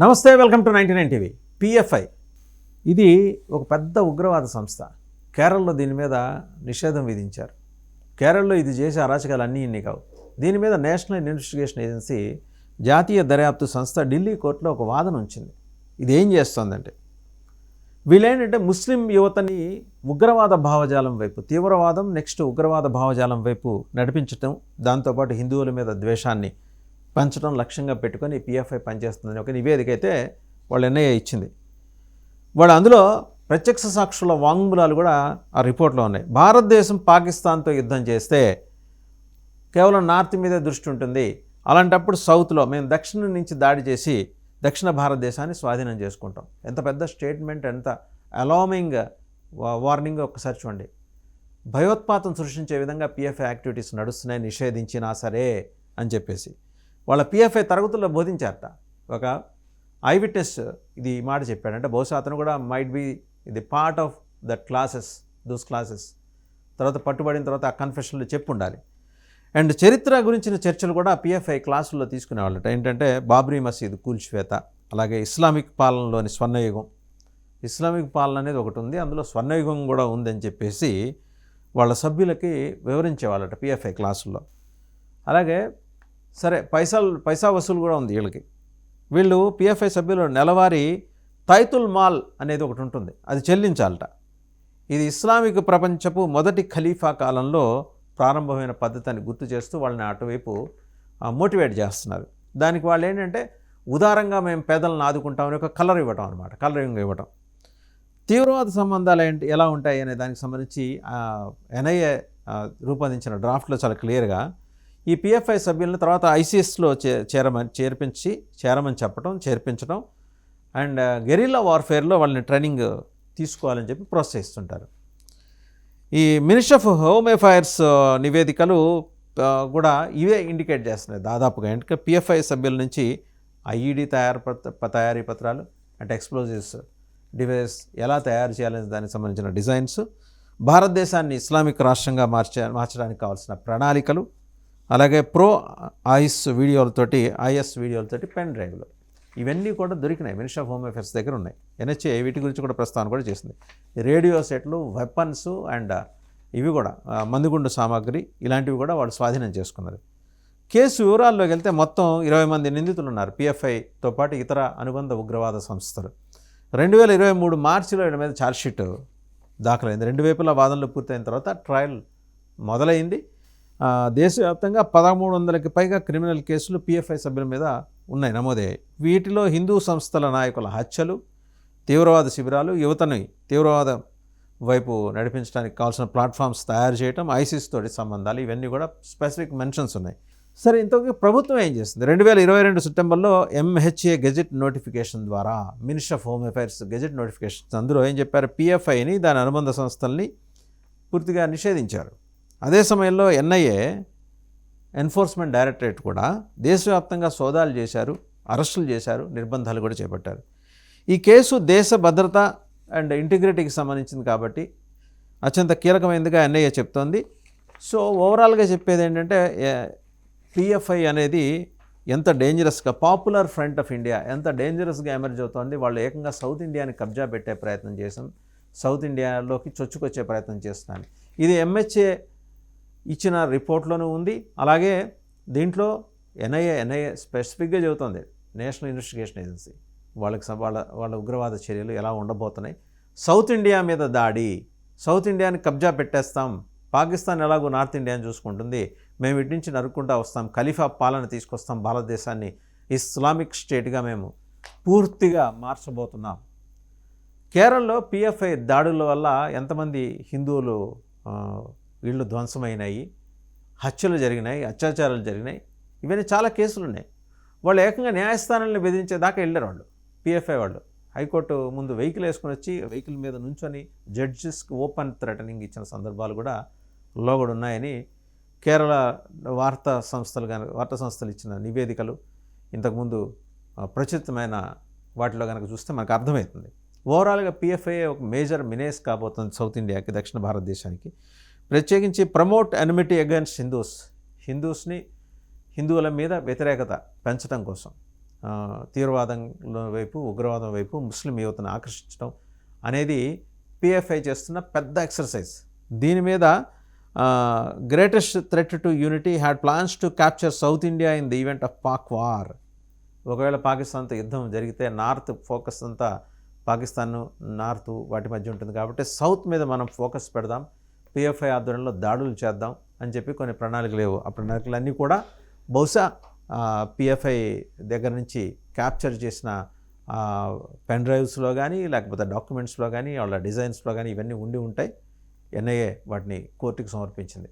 నమస్తే, welcome to 99 TV. PFI ఇది ఒక పెద్ద ఉగ్రవాద సంస్థ. కేరళలో దీని మీద నిషేధం విధించారు. కేరళలో ఇది చేసే అరాచకాలు అన్నీ కావు. దీని మీద నేషనల్ ఇన్వెస్టిగేషన్ ఏజెన్సీ జాతీయ దర్యాప్తు సంస్థ ఢిల్లీ కోర్టులో ఒక వాదన ఉంచింది. ఇది ఏం చేస్తోందంటే, వీళ్ళేంటంటే ముస్లిం యువతని ఉగ్రవాద భావజాలం వైపు, తీవ్రవాదం నెక్స్ట్ ఉగ్రవాద భావజాలం వైపు నడిపించటం, దాంతోపాటు హిందువుల మీద ద్వేషాన్ని పెంచడం లక్ష్యంగా పెట్టుకొని పిఎఫ్ఐ పనిచేస్తుందని ఒక నివేదిక అయితే వాళ్ళు ఎన్ఐఏ ఇచ్చింది. వాళ్ళు అందులో ప్రత్యక్ష సాక్షుల వాంగ్మూలాలు కూడా ఆ రిపోర్ట్లో ఉన్నాయి. భారతదేశం పాకిస్తాన్తో యుద్ధం చేస్తే కేవలం నార్త్ మీదే దృష్టి ఉంటుంది, అలాంటప్పుడు సౌత్లో మేము దక్షిణం నుంచి దాడి చేసి దక్షిణ భారతదేశాన్ని స్వాధీనం చేసుకుంటాం. ఎంత పెద్ద స్టేట్మెంట్, ఎంత అలార్మింగ్ వార్నింగ్ ఒక్కసారి చూడండి. భయోత్పాతం సృష్టించే విధంగా పిఎఫ్ఐ యాక్టివిటీస్ నడుస్తున్నాయి, నిషేధించినా సరే అని చెప్పేసి వాళ్ళ పిఎఫ్ఐ తరగతుల్లో బోధించారట. ఒక ఐ విట్నెస్ ఇది మాట చెప్పాడంటే, బహుశా అతను కూడా మైట్ బి ఇది part of that classes, those classes. తర్వాత పట్టుబడిన తర్వాత ఆ కన్ఫెషన్లు చెప్పు ఉండాలి. అండ్ చరిత్ర గురించిన చర్చలు కూడా పిఎఫ్ఐ క్లాసుల్లో తీసుకునేవాళ్ళట. ఏంటంటే బాబ్రీ మసీదు కూల్చివేత, అలాగే ఇస్లామిక్ పాలనలోని స్వర్ణయుగం. ఇస్లామిక్ పాలన అనేది ఒకటి ఉంది, అందులో స్వర్ణయుగం కూడా ఉందని చెప్పేసి వాళ్ళ సభ్యులకి వివరించేవాళ్ళట పిఎఫ్ఐ క్లాసుల్లో. అలాగే సరే పైసా వసూలు కూడా ఉంది వీళ్ళకి. వీళ్ళు పిఎఫ్ఐ సభ్యులు నెలవారీ తైతుల్ మాల్ అనేది ఒకటి ఉంటుంది, అది చెల్లించాలట. ఇది ఇస్లామిక్ ప్రపంచపు మొదటి ఖలీఫా కాలంలో ప్రారంభమైన పద్ధతి అని గుర్తు చేస్తూ వాళ్ళని అటువైపు మోటివేట్ చేస్తున్నారు. దానికి వాళ్ళు ఏంటంటే ఉదారంగా మేము పేదలను ఆదుకుంటామని ఒక కలర్ ఇవ్వటం అనమాట, కలరింగ్ ఇవ్వటం. తీవ్రవాద సంబంధాలు ఎలా ఉంటాయి అనే దానికి సంబంధించి ఎన్ఐఏ రూపొందించిన డ్రాఫ్ట్లో చాలా క్లియర్గా ఈ పిఎఫ్ఐ సభ్యులను తర్వాత ఐసిఎస్లో చేరమని చెప్పడం, చేర్పించడం అండ్ గెరిల్లా వార్ఫేర్లో వాళ్ళని ట్రైనింగ్ తీసుకోవాలని చెప్పి ప్రోత్సహిస్తుంటారు. ఈ మినిస్ట్రీ ఆఫ్ హోమ్ అఫైర్స్ నివేదికలు కూడా ఇవే ఇండికేట్ చేస్తున్నాయి దాదాపుగా. ఎందుకంటే పిఎఫ్ఐ సభ్యుల నుంచి ఐఈడి తయారీ పత్రాలు అంటే ఎక్స్ప్లోజివ్స్ డివైస్ ఎలా తయారు చేయాలనే దానికి సంబంధించిన డిజైన్స్, భారతదేశాన్ని ఇస్లామిక్ రాష్ట్రంగా మార్చడానికి కావాల్సిన ప్రణాళికలు, అలాగే ఐఎస్ వీడియోలతోటి పెన్ డ్రైవ్లు, ఇవన్నీ కూడా దొరికినాయి. మినిస్ట్రీ ఆఫ్ హోమ్ అఫైర్స్ దగ్గర ఉన్నాయి. ఎన్హెచ్ఏ వీటి గురించి కూడా ప్రస్తావన కూడా చేసింది. రేడియో సెట్లు, వెపన్స్ అండ్ ఇవి కూడా మందుగుండు సామాగ్రి, ఇలాంటివి కూడా వాళ్ళు స్వాధీనం చేసుకున్నారు. కేసు వివరాల్లోకి వెళ్తే మొత్తం 20 మంది నిందితులు ఉన్నారు పిఎఫ్ఐతో పాటు ఇతర అనుబంధ ఉగ్రవాద సంస్థలు. 2023 మార్చిలో వీళ్ళ మీద ఛార్జ్షీట్ దాఖలైంది. 2 వైపులా వాదనలు పూర్తయిన తర్వాత ట్రయల్ మొదలైంది. దేశవ్యాప్తంగా 1300కి పైగా క్రిమినల్ కేసులు పిఎఫ్ఐ సభ్యుల మీద ఉన్నాయి, నమోదయ్యాయి. వీటిలో హిందూ సంస్థల నాయకుల హత్యలు, తీవ్రవాద శిబిరాలు, యువతని తీవ్రవాదం వైపు నడిపించడానికి కావాల్సిన ప్లాట్ఫామ్స్ తయారు చేయడం, ఐసిస్ తోటి సంబంధాలు, ఇవన్నీ కూడా స్పెసిఫిక్ మెన్షన్స్ ఉన్నాయి. సరే, ఇంతకు ప్రభుత్వం ఏం చేస్తుంది? 2022 సెప్టెంబర్లో ఎంహెచ్ఏ గెజెట్ నోటిఫికేషన్ ద్వారా ministry of home affairs gazette notification, అందులో ఏం చెప్పారు? పిఎఫ్ఐని దాని అనుబంధ సంస్థల్ని పూర్తిగా నిషేధించారు. అదే సమయంలో ఎన్ఐఏ ఎన్ఫోర్స్మెంట్ డైరెక్టరేట్ కూడా దేశవ్యాప్తంగా సోదాలు చేశారు, అరెస్టులు చేశారు, నిర్బంధాలు కూడా చేపట్టారు. ఈ కేసు దేశ భద్రత అండ్ ఇంటిగ్రిటీకి సంబంధించింది కాబట్టి అత్యంత కీలకమైనదిగా ఎన్ఐఏ చెప్తోంది. సో ఓవరాల్గా చెప్పేది ఏంటంటే, పిఎఫ్ఐ అనేది ఎంత డేంజరస్గా, పాపులర్ ఫ్రంట్ ఆఫ్ ఇండియా ఎంత డేంజరస్గా ఎమర్జ్ అవుతోంది. వాళ్ళు ఏకంగా సౌత్ ఇండియాని కబ్జా పెట్టే ప్రయత్నం చేసాం, సౌత్ ఇండియాలోకి చొచ్చుకొచ్చే ప్రయత్నం చేస్తున్నాను. ఇది ఎంహెచ్ఏ ఇచ్చిన రిపోర్ట్లోనూ ఉంది. అలాగే దీంట్లో ఎన్ఐఏ స్పెసిఫిక్గా చెబుతుంది, నేషనల్ ఇన్వెస్టిగేషన్ ఏజెన్సీ వాళ్ళ ఉగ్రవాద చర్యలు ఎలా ఉండబోతున్నాయి. సౌత్ ఇండియా మీద దాడి, సౌత్ ఇండియాని కబ్జా పెట్టేస్తాం, పాకిస్తాన్ ఎలాగో నార్త్ ఇండియాని చూసుకుంటుంది, మేము ఇటు నుంచి నరుక్కుంటా వస్తాం, ఖలీఫా పాలన తీసుకొస్తాం, భారతదేశాన్ని ఇస్లామిక్ స్టేట్గా మేము పూర్తిగా మార్చబోతున్నాం. కేరళలో పిఎఫ్ఐ దాడుల వల్ల ఎంతమంది హిందువులు వీళ్ళు ధ్వంసమైనాయి, హత్యలు జరిగినాయి, అత్యాచారాలు జరిగినాయి, ఇవన్నీ చాలా కేసులు ఉన్నాయి. వాళ్ళు ఏకంగా న్యాయస్థానాలను బెదిరించేదాకా వెళ్ళారు వాళ్ళు, పిఎఫ్ఐ వాళ్ళు. హైకోర్టు ముందు వెహికల్ వేసుకొని వచ్చి వెహికల్ మీద నుంచొని జడ్జెస్కి ఓపెన్ థ్రెటనింగ్ ఇచ్చిన సందర్భాలు కూడా లోగడు ఉన్నాయని కేరళ వార్తా సంస్థలు ఇచ్చిన నివేదికలు, ఇంతకుముందు ప్రచురితమైన వాటిలో కనుక చూస్తే మనకు అర్థమవుతుంది. ఓవరాల్గా పిఎఫ్ఐ ఒక మేజర్ మినేస్ కాబోతుంది సౌత్ ఇండియాకి, దక్షిణ భారతదేశానికి. ప్రత్యేకించి ప్రమోట్ ఎనిమిటీ అగైన్స్ హిందూస్ని హిందువుల మీద వ్యతిరేకత పెంచడం కోసం తీవ్రవాదం వైపు, ఉగ్రవాదం వైపు ముస్లిం యువతను ఆకర్షించడం అనేది పిఎఫ్ఐ చేస్తున్న పెద్ద ఎక్సర్సైజ్. దీని మీద greatest threat to unity had plans to capture south India in the event of Pak war. ఒకవేళ పాకిస్తాన్తో యుద్ధం జరిగితే నార్త్ ఫోకస్ అంతా పాకిస్తాన్, నార్త్ వాటి మధ్య ఉంటుంది కాబట్టి సౌత్ మీద మనం ఫోకస్ పెడదాం, పిఎఫ్ఐ ఆధ్వర్యంలో దాడులు చేద్దాం అని చెప్పి కొన్ని ప్రణాళికలు లేవు. ఆ ప్రణాళికలన్నీ కూడా బహుశా పిఎఫ్ఐ దగ్గర నుంచి క్యాప్చర్ చేసిన పెన్ డ్రైవ్స్లో కానీ, లేకపోతే డాక్యుమెంట్స్లో కానీ, వాళ్ళ డిజైన్స్లో కానీ ఇవన్నీ ఉండి ఉంటాయి. ఎన్ఐఏ వాటిని కోర్టుకు సమర్పించింది.